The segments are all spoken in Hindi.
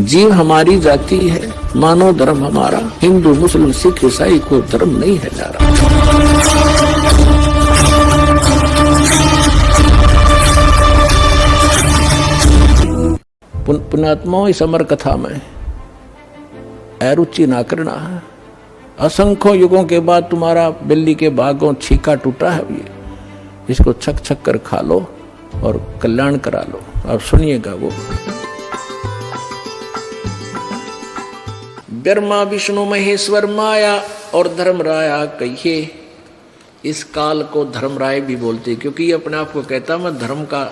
जीव हमारी जाति है, मानो धर्म हमारा, हिंदू मुस्लिम सिख ईसाई को धर्म नहीं है प्यारा। पुण्यात्माओं, इस अमर कथा में अरुचि ना करना है। असंख्यों युगों के बाद तुम्हारा बिल्ली के भागों छीका टूटा है, ये इसको छक छक कर खा लो और कल्याण करा लो। आप सुनिएगा वो। ब्रह्मा विष्णु महेश्वर माया और धर्मराया कहिए। इस काल को धर्मराय भी बोलते, क्योंकि ये अपने आप को कहता मैं धर्म का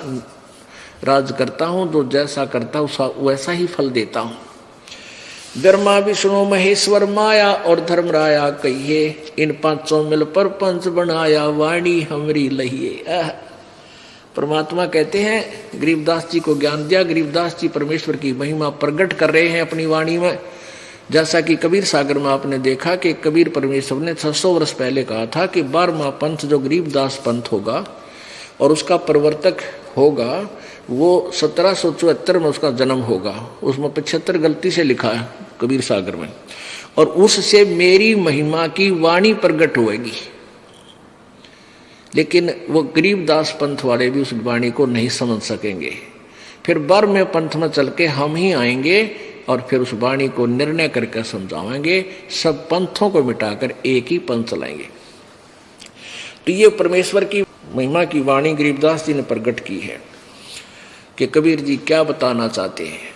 राज करता हूं, तो जैसा करता हूं वैसा ही फल देता हूं। ब्रह्मा विष्णु महेश्वर माया और धर्मराया कहिए, इन पांचों मिल पर पंच बनाया, वाणी हमरी लहिए। परमात्मा कहते हैं गरीबदास जी को ज्ञान दिया। गरीबदास जी परमेश्वर की महिमा प्रकट कर रहे हैं अपनी वाणी में। जैसा कि कबीर सागर में आपने देखा कि कबीर परमेश्वर ने 600 वर्ष पहले कहा था कि 12वां पंथ जो गरीबदास पंथ होगा और उसका प्रवर्तक होगा, वो 1774 में उसका जन्म होगा। उसमें 75 गलती से लिखा है कबीर सागर में। और उससे मेरी महिमा की वाणी प्रकट होगी। लेकिन वो गरीबदास पंथ वाले भी उस वाणी को नहीं समझ सकेंगे। फिर 12वें पंथ में चल के हम ही आएंगे और फिर उस वाणी को निर्णय करके समझाएंगे। सब पंथों को मिटाकर एक ही पंथ चलाएंगे। तो ये परमेश्वर की महिमा की वाणी गरीबदास जी ने प्रकट की है कि कबीर जी क्या बताना चाहते हैं।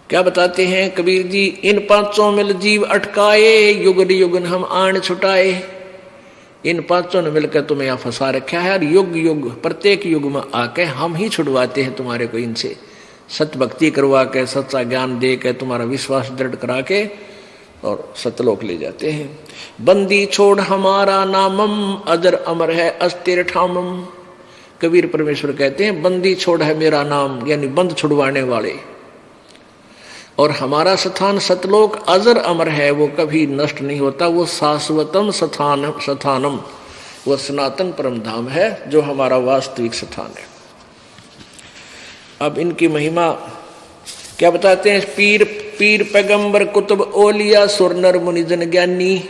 क्या बताते हैं कबीर जी? इन पांचों मिल जीव अटकाए, युग युगन हम आन छुटाए। इन पांचों ने मिलकर तुम्हें यहां फंसा रखा है और युग युग प्रत्येक युग में आके हम ही छुड़वाते हैं तुम्हारे को इनसे। सत्य भक्ति करवा के, सच्चा ज्ञान दे के, तुम्हारा विश्वास दृढ़ करा के और सतलोक ले जाते हैं। बंदी छोड़ हमारा नामम, अजर अमर है अस्थिर ठामम। कबीर परमेश्वर कहते हैं बंदी छोड़ है मेरा नाम, यानी बंद छुड़वाने वाले। और हमारा स्थान सतलोक अजर अमर है, वो कभी नष्ट नहीं होता। वो शाश्वतम स्थानम, वो सनातन परम धाम है जो हमारा वास्तविक स्थान है। अब इनकी महिमा क्या बताते हैं? पीर पैगंबर कुतुब ओलिया सुर नर मुनिजन ज्ञानी,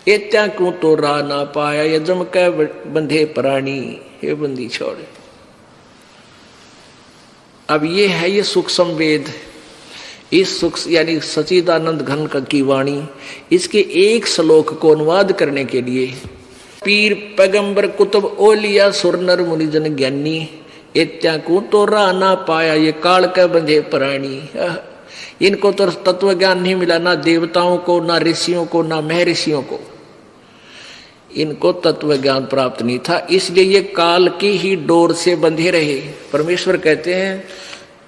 एत्या क्यों तो रा ना पाया, यजम कै बंधे प्राणी। हे बंदी छोड़। अब ये है ये सूक्ष्म वेद। इस सूक्ष्म यानी सच्चिदानंद घन की वाणी, इसके एक श्लोक को अनुवाद करने के लिए पीर पैगंबर कुतुब ओलिया सुर नर मुनिजन ज्ञानी, एत्या को तो रा ना पाया, ये काल के बंधे प्राणी। इनको तो तत्व ज्ञान नहीं मिला, ना देवताओं को, ना ऋषियों को, ना महर्षियों को। इनको तत्व ज्ञान प्राप्त नहीं था, इसलिए ये काल की ही डोर से बंधे रहे। परमेश्वर कहते हैं,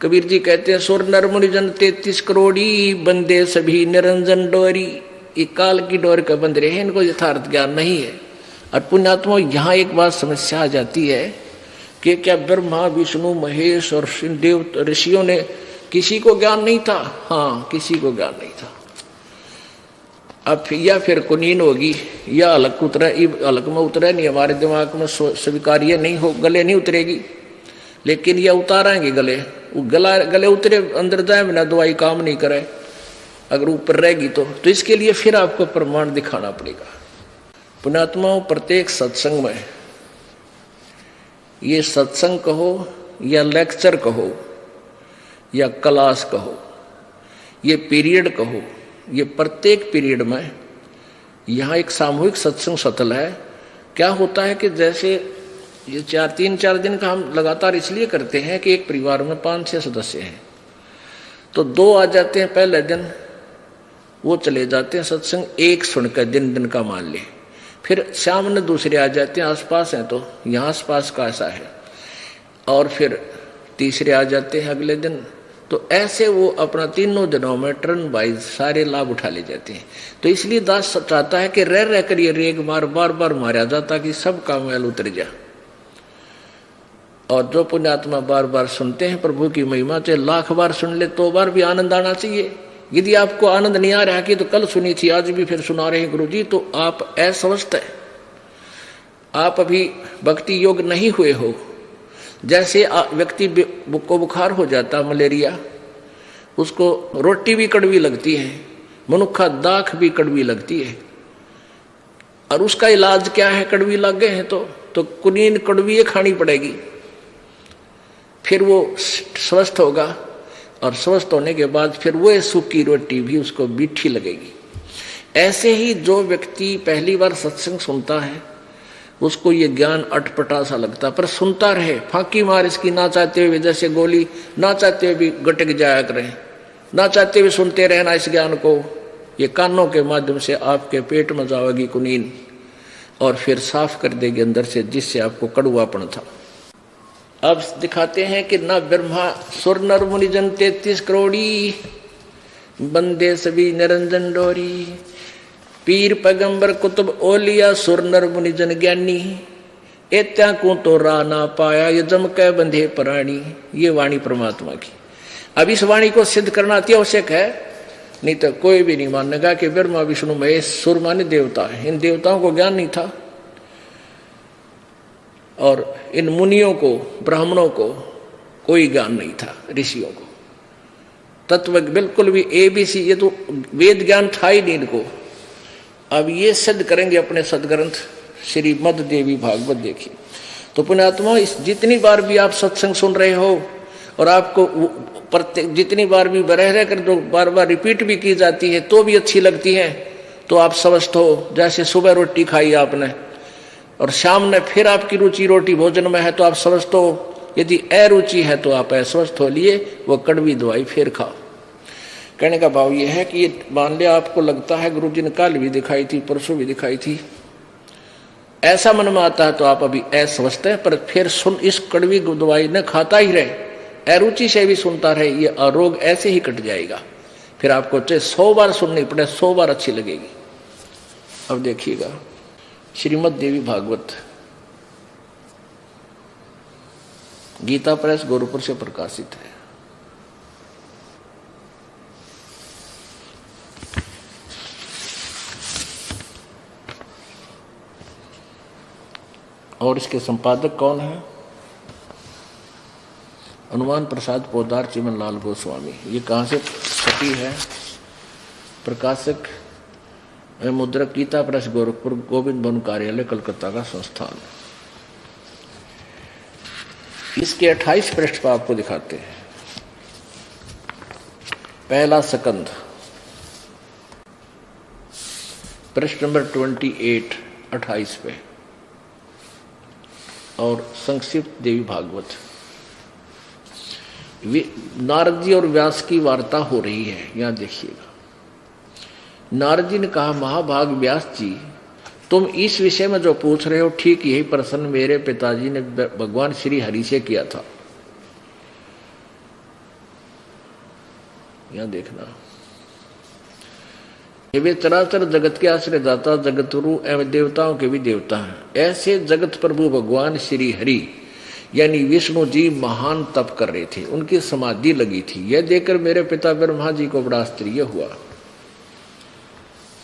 कबीर जी कहते हैं, सुर नर मुनिजन 33 करोड़ी, बंदे सभी निरंजन डोरी। ये काल की डोर का बंध रहे हैं, इनको यथार्थ ज्ञान नहीं है। और पुण्यात्मा, यहाँ एक बात समस्या आ जाती है कि क्या ब्रह्मा विष्णु महेश और देव ऋषियों ने किसी को ज्ञान नहीं था? हाँ, किसी को ज्ञान नहीं था। अब या फिर कुनीन होगी या अलग उतरा, अलग में उतरे नहीं, हमारे दिमाग में स्वीकार्य नहीं हो, गले नहीं उतरेगी। लेकिन यह उतारेंगे गले, वो गले उतरे अंदर जाए बिना दवाई काम नहीं करे, अगर ऊपर रहेगी तो इसके लिए फिर आपको प्रमाण दिखाना पड़ेगा। पुण्यात्माओं, प्रत्येक सत्संग में, ये सत्संग कहो या लेक्चर कहो या क्लास कहो, ये पीरियड कहो, ये प्रत्येक पीरियड में यहाँ एक सामूहिक सत्संग सतल है। क्या होता है कि जैसे ये 3-4 दिन का हम लगातार इसलिए करते हैं कि एक परिवार में 5-6 सदस्य हैं, तो 2 आ जाते हैं पहले दिन, वो चले जाते हैं सत्संग एक सुनकर, दिन का मान ले। फिर शाम में दूसरे आ जाते हैं, आसपास हैं तो यहाँ आसपास का ऐसा है, और फिर तीसरे आ जाते हैं अगले दिन। तो ऐसे वो अपना 3 दिनों में टर्न वाइज सारे लाभ उठा ले जाते हैं। तो इसलिए दास चाहता है कि रह कर ये रेग बार बार मारा जाता कि सब का मैल उतर जा। और जो पुण्यात्मा बार बार सुनते हैं प्रभु की महिमा, चाहे 1,00,000 बार सुन ले तो बार भी आनंद आना चाहिए। यदि आपको आनंद नहीं आ रहा कि तो कल सुनी थी आज भी फिर सुना रहे हैं गुरु जी, तो आप असवस्थ है, आप अभी भक्ति योग नहीं हुए हो। जैसे व्यक्ति को बुखार हो जाता मलेरिया, उसको रोटी भी कड़वी लगती है, मनुक्खा दाख भी कड़वी लगती है, और उसका इलाज क्या है? कड़वी लग गए हैं तो कुनीन कड़वी खानी पड़ेगी, फिर वो स्वस्थ होगा, और स्वस्थ होने के बाद फिर वो सूखी रोटी भी उसको मीठी लगेगी। ऐसे ही जो व्यक्ति पहली बार सत्संग सुनता है उसको ये ज्ञान अटपटा सा लगता, पर सुनता रहे, फांकी मार इसकी, ना चाहते हुए जैसे गोली, ना चाहते हुए भी गटक जाया करें, ना चाहते हुए सुनते रहना इस ज्ञान को। ये कानों के माध्यम से आपके पेट में जाएगी कुनीन, और फिर साफ कर देगी अंदर से, जिससे आपको कड़वापन था। अब दिखाते हैं कि न ब्रह्मा सुर नर मुनि जन 33 करोड़ी, बंदे सभी निरंजन डोरी, पीर पैगंबर कुतुब ओलिया सुर नर मुनि जन ज्ञानी, एत्या को तो रा ना पाया ये जम के बंधे प्राणी। ये वाणी परमात्मा की। अब इस वाणी को सिद्ध करना अति आवश्यक है, नहीं तो कोई भी नहीं मानेगा कि ब्रह्मा विष्णु महेश सुर माने देवता है। इन देवताओं को ज्ञान नहीं था, और इन मुनियों को, ब्राह्मणों को कोई ज्ञान नहीं था, ऋषियों को तत्व बिल्कुल भी ABC, ये तो वेद ज्ञान था ही नहीं इनको। अब ये सिद्ध करेंगे अपने सदग्रंथ श्री मद देवी भागवत। देखिए तो पुण्यात्मा, इस जितनी बार भी आप सत्संग सुन रहे हो, और आपको प्रत्येक जितनी बार भी रह कर जो बार बार रिपीट भी की जाती है तो भी अच्छी लगती है, तो आप स्वस्थ हो। जैसे सुबह रोटी खाई आपने और शाम ने फिर आपकी रुचि रोटी भोजन में है तो आप स्वस्थ हो, यदि अरुचि है तो आप अस्वस्थ हो लिए, वो कड़वी दवाई फिर खाओ। कहने का भाव ये है कि ये मान लिया आपको लगता है गुरु जी ने कल भी दिखाई थी, परसों भी दिखाई थी, ऐसा मन में आता है तो आप अभी अस्वस्थ है, पर फिर सुन इस कड़वी दवाई ने खाता ही रहे, अरुचि से भी सुनता रहे, ये रोग ऐसे ही कट जाएगा। फिर आपको चाहे 100 बार सुननी पड़े, 100 बार अच्छी लगेगी। अब देखिएगा श्रीमद देवी भागवत, गीता प्रेस गोरखपुर से प्रकाशित है। और इसके संपादक कौन है? हनुमान प्रसाद पोदार चिमन लाल गोस्वामी। ये कहाँ से छपी है? प्रकाशक मुद्रक गीता प्रेस गोरखपुर, गोविंद भवन कार्यालय कलकत्ता का संस्थान। इसके 28 पृष्ठ पर आपको दिखाते हैं। पहला सकंद, पृष्ठ नंबर 28, 28 पे, और संक्षिप्त देवी भागवत। नारद जी और व्यास की वार्ता हो रही है, यहां देखिएगा। नारद जी ने कहा, महाभाग व्यास जी, तुम इस विषय में जो पूछ रहे हो ठीक यही प्रश्न मेरे पिताजी ने भगवान श्री हरि से किया था। यहां देखना, ये वे चराचर जगत के आश्रय दाता, जगतगुरु एवं देवताओं के भी देवता हैं। ऐसे जगत प्रभु भगवान श्री हरि यानी विष्णु जी महान तप कर रहे थे, उनकी समाधि लगी थी। यह देखकर मेरे पिता ब्रह्मा जी को बड़ा आश्चर्य हुआ।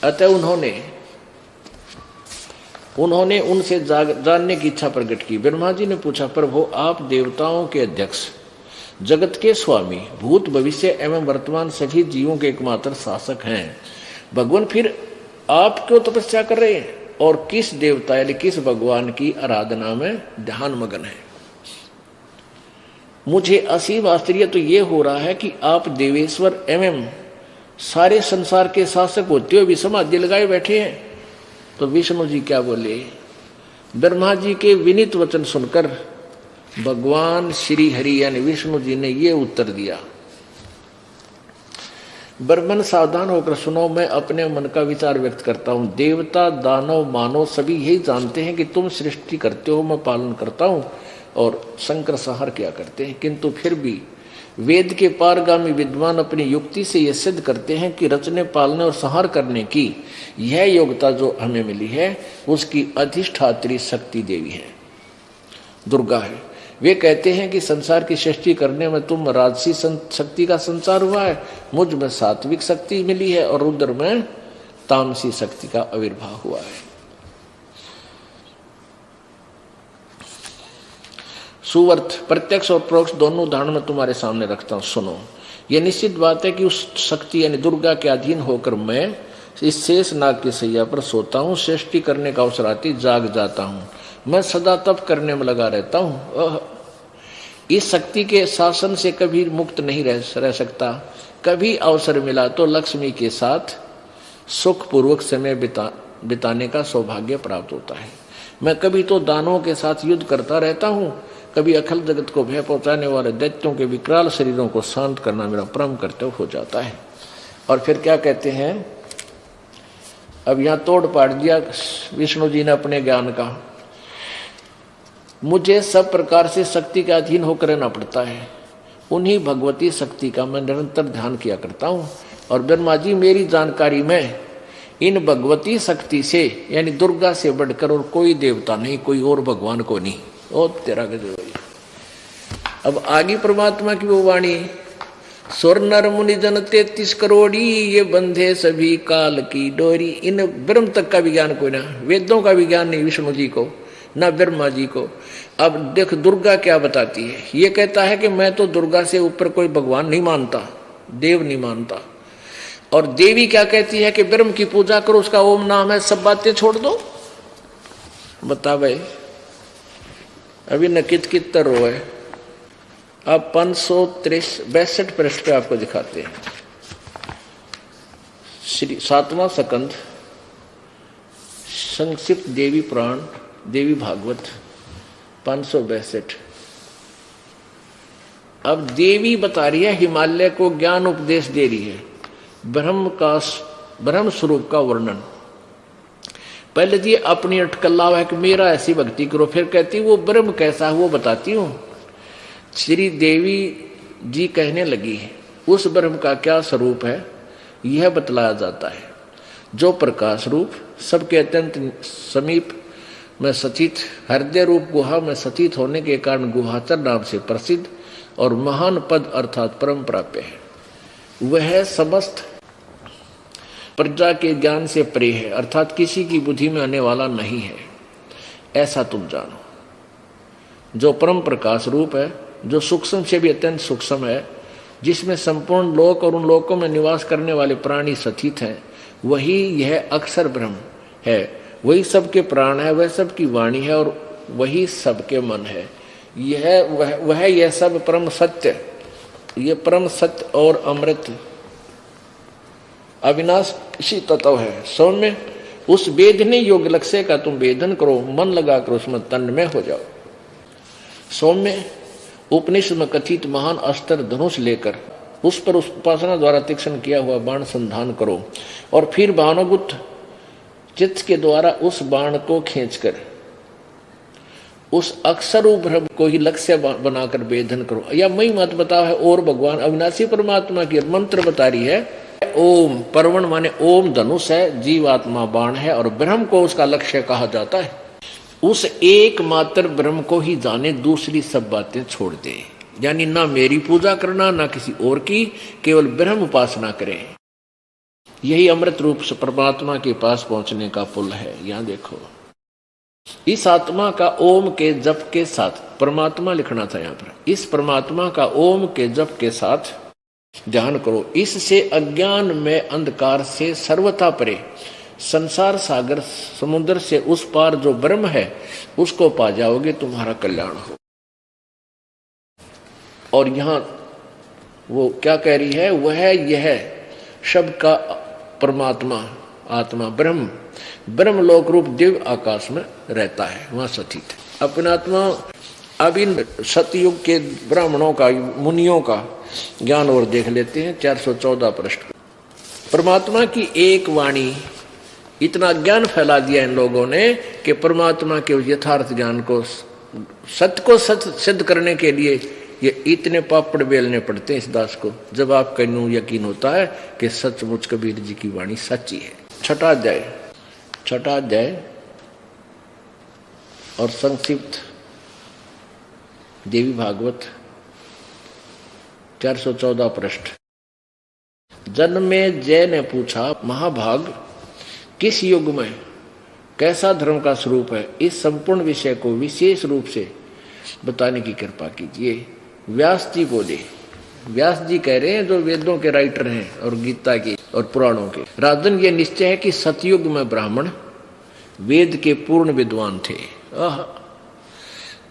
अतः उन्होंने उनसे जानने की इच्छा प्रकट की। ब्रह्मा जी ने पूछा, प्रभु आप देवताओं के अध्यक्ष, जगत के स्वामी, भूत भविष्य एवं वर्तमान सभी जीवों के एकमात्र शासक हैं, भगवान फिर आप क्यों तपस्या कर रहे हैं और किस देवता यानी किस भगवान की आराधना में ध्यान मगन है? मुझे असीम आश्चर्य तो ये हो रहा है कि आप देवेश्वर एवं सारे संसार के शासक होते हुए भी समाधि लगाए बैठे हैं। तो विष्णु जी क्या बोले? ब्रह्मा जी के विनीत वचन सुनकर भगवान श्री हरि यानी विष्णु जी ने ये उत्तर दिया, ब्रह्मन सावधान होकर सुनो, मैं अपने मन का विचार व्यक्त करता हूँ। देवता दानव मानव सभी यही जानते हैं कि तुम सृष्टि करते हो, मैं पालन करता हूँ, और संकर संहार क्या करते हैं। किंतु फिर भी वेद के पारगामी विद्वान अपनी युक्ति से यह सिद्ध करते हैं कि रचने पालने और संहार करने की यह योग्यता जो हमें मिली है उसकी अधिष्ठात्री शक्ति देवी है, दुर्गा है। वे कहते हैं कि संसार की सृष्टि करने में तुम राजसी शक्ति का संचार हुआ है, मुझ में सात्विक शक्ति मिली है और रुद्र में तामसी शक्ति का आविर्भाव हुआ है। सुवर्थ प्रत्यक्ष और परोक्ष दोनों उदाहरण में तुम्हारे सामने रखता हूं, सुनो। यह निश्चित बात है कि उस शक्ति यानी दुर्गा के अधीन होकर मैं इस शेष नाग की सैया पर सोता हूँ, सृष्टि करने का अवसर आती जाग जाता हूँ, मैं सदा तप करने में लगा रहता हूँ। इस शक्ति के शासन से कभी मुक्त नहीं रह सकता। कभी अवसर मिला तो लक्ष्मी के साथ सुखपूर्वक समय बिताने का सौभाग्य प्राप्त होता है। मैं कभी तो दानवों के साथ युद्ध करता रहता हूँ, कभी अखिल जगत को भय पहुंचाने वाले दैत्यों के विकराल शरीरों को शांत करना मेरा परम कर्तव्य हो जाता है। और फिर क्या कहते हैं, अब यहाँ तोड़ पाड़ दिया विष्णु जी ने अपने ज्ञान का। मुझे सब प्रकार से शक्ति के अधीन होकर रहना पड़ता है, उन्हीं भगवती शक्ति का मैं निरंतर ध्यान किया करता हूँ। और ब्रह्मा जी मेरी जानकारी में इन भगवती शक्ति से यानी दुर्गा से बढ़कर और कोई देवता नहीं, कोई और भगवान को नहीं। ओ तेरा गजब। अब आगे परमात्मा की वो वाणी, स्वर नर मुनि जन 33 करोड़ी, ये बंधे सभी काल की डोरी। इन ब्रह्म तक का विज्ञान कोई ना, वेदों का विज्ञान नहीं विष्णु जी को ना ब्रह्मा जी को। अब देख दुर्गा क्या बताती है, ये कहता है कि मैं तो दुर्गा से ऊपर कोई भगवान नहीं मानता, देव नहीं मानता। और देवी क्या कहती है कि ब्रह्म की पूजा करो, उसका ओम नाम है, सब बातें छोड़ दो। बता भाई, अभी नकित कित रो है। अब 562 पृष्ठ पे आपको दिखाते हैं। श्री 7वां स्कंद संक्षिप्त देवी पुराण देवी भागवत 562। अब देवी बता रही है, हिमालय को ज्ञान उपदेश दे रही है, ब्रह्म स्वरूप का वर्णन। पहले जी अपनी अटकल्ला है कि मेरा ऐसी भक्ति करो, फिर कहती वो ब्रह्म कैसा है वो बताती हूँ। श्री देवी जी कहने लगी है उस ब्रह्म का क्या स्वरूप है यह बतलाया जाता है, जो प्रकाश रूप सबके अत्यंत समीप में सचित हृदय रूप गुहा में सचित होने के कारण गुहाचर नाम से प्रसिद्ध और महान पद अर्थात परम प्राप्य है। वह समस्त प्रजा के ज्ञान से परे है, अर्थात किसी की बुद्धि में आने वाला नहीं है, ऐसा तुम जानो। जो परम प्रकाश रूप है, जो सूक्ष्म से भी अत्यंत सूक्ष्म है, जिसमें संपूर्ण लोक और उन लोकों में निवास करने वाले प्राणी सचित हैं, वही यह अक्षर ब्रह्म है। वही सबके प्राण है, वह सबकी वाणी है और वही सबके मन है। यह सब परम सत्य, ये परम सत्य और अमृत अविनाशी तत्व है। सौम्य उस वेदने योग्य लक्ष्य का तुम वेदन करो, मन लगाकर उसमें तन्मय हो जाओ। सौम्य उपनिषद में कथित महान अस्त्र धनुष लेकर उस पर उस उपासना द्वारा तीक्ष्ण किया हुआ बाण संधान करो और फिर भानुगुप्त चित्त के द्वारा उस बाण को खींचकर उस अक्षर ब्रह्म को ही लक्ष्य बनाकर वेदन करो। या मई मत बताओ है और भगवान अविनाशी परमात्मा की मंत्र बता रही है। ओम परवण माने ओम धनुष है, जीवात्मा बाण है और ब्रह्म को उसका लक्ष्य कहा जाता है। उस एकमात्र ब्रह्म को ही जाने, दूसरी सब बातें छोड़ दे। यानी ना मेरी पूजा करना ना किसी और की, केवल ब्रह्म उपासना करें। यही अमृत रूप से परमात्मा के पास पहुंचने का पुल है। यहां देखो, इस आत्मा का ओम के जप के साथ, परमात्मा लिखना था यहां पर, इस परमात्मा का ओम के जप के साथ ध्यान करो। इससे अज्ञान में अंधकार से सर्वथा परे संसार सागर समुद्र से उस पार जो ब्रह्म है उसको पा जाओगे, तुम्हारा कल्याण हो। और यहां वो क्या कह रही है, वह यह शब्द का परमात्मा आत्मा ब्रह्म लोक रूप दिव्य आकाश में रहता है, वहां सचित है अपना आत्मा। अब इन सतयुग के ब्राह्मणों का, मुनियों का ज्ञान और देख लेते हैं। 414 पृष्ठ। परमात्मा की एक वाणी, इतना ज्ञान फैला दिया इन लोगों ने कि परमात्मा के यथार्थ ज्ञान को, सत्य को सत्य सिद्ध करने के लिए ये इतने पापड़ बेलने पड़ते हैं इस दास को, जब आपको यकीन होता है कि सचमुच कबीर जी की वाणी सच्ची है। छठा अध्याय और संक्षिप्त देवी भागवत 414 पृष्ठ। जन्मे जय ने पूछा, महाभाग किस युग में कैसा धर्म का स्वरूप है? इस संपूर्ण विषय को विशेष रूप से बताने की कृपा कीजिए। व्यास जी बोले, व्यास जी कह रहे हैं जो वेदों के राइटर हैं और गीता के और पुराणों के। राजन ये निश्चय है कि सतयुग में ब्राह्मण वेद के पूर्ण विद्वान थे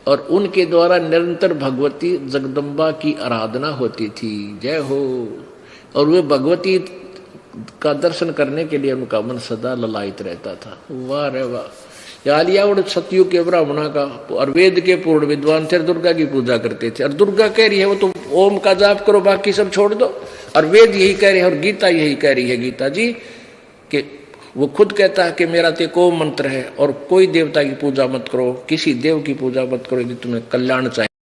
और उनके द्वारा निरंतर भगवती जगदम्बा की आराधना होती थी। जय हो। और वे भगवती का दर्शन करने के लिए उनका मन सदा ललायित रहता था। वाह रे वाह। यालिया और सतयुग के ब्राह्मणों का और वेद के पूर्ण विद्वान थे, दुर्गा की पूजा करते थे। और दुर्गा कह रही है वो तो ओम का जाप करो, बाकी सब छोड़ दो। और वेद यही कह रहे हैं और गीता यही कह रही है, गीता जी कि वो खुद कहता है कि मेरा तो एक ओम मंत्र है और कोई देवता की पूजा मत करो, किसी देव की पूजा मत करो यदि तुम्हें कल्याण चाहिए।